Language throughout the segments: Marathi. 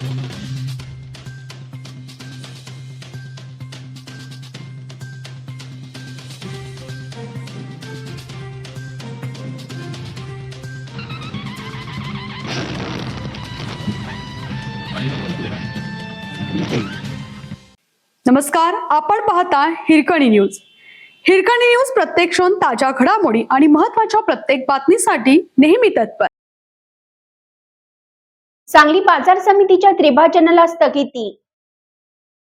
नमस्कार, आपण पाहता हिरकणी न्यूज. हिरकणी न्यूज प्रत्येक क्षण ताज्या घडामोडी आणि महत्त्वाच्या प्रत्येक बातमीसाठी नेहमी तत्पर. सांगली बाजार समितीच्या त्रिभाजनाला स्थगिती.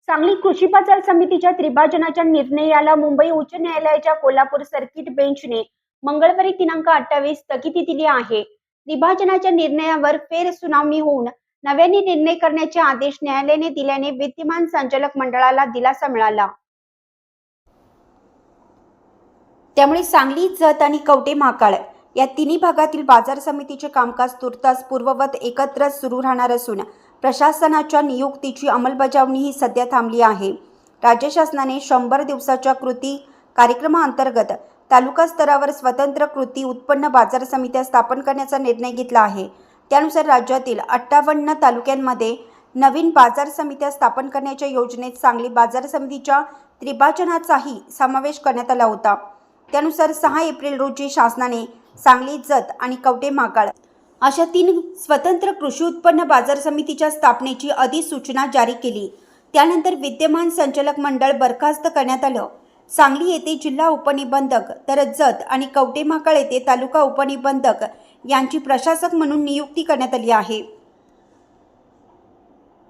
सांगली कृषी बाजार समितीच्या त्रिभाजनाच्या निर्णयाला मुंबई उच्च न्यायालयाच्या कोल्हापूर सर्किट बेंचने मंगळवारी दिनांक 28 स्थगिती दिली आहे. त्रिभाजनाच्या निर्णयावर फेर सुनावणी होऊन नव्याने निर्णय करण्याचे आदेश न्यायालयाने दिल्याने विद्यमान संचालक मंडळाला दिलासा मिळाला. त्यामुळे सांगली, जत आणि कवठे महांकाळ या तिन्ही भागातील बाजार समितीचे कामकाज तुर्तास पूर्ववत एकत्रच सुरू राहणार असून प्रशासनाच्या नियुक्तीची अंमलबजावणीही सध्या थांबली आहे. राज्य शासनाने 100 दिवसाच्या कृती कार्यक्रमाअंतर्गत तालुका स्तरावर स्वतंत्र कृती उत्पन्न बाजार समित्या स्थापन करण्याचा निर्णय घेतला आहे. त्यानुसार राज्यातील 58 तालुक्यांमध्ये नवीन बाजार समित्या स्थापन करण्याच्या योजनेत सांगली बाजार समितीच्या त्रिभाजनाचाही समावेश करण्यात आला होता. त्यानुसार 6 एप्रिल रोजी शासनाने सांगली, जत आणि कवठे महांकाळ अशा 3 स्वतंत्र कृषी उत्पन्न बाजार समितीच्या स्थापनेची अधिसूचना जारी केली. त्यानंतर विद्यमान संचालक मंडळ बरखास्त करण्यात आलं. सांगली येथे जिल्हा उपनिबंधक तर जत आणि कवठे महांकाळ येथे तालुका उपनिबंधक यांची प्रशासक म्हणून नियुक्ती करण्यात आली आहे.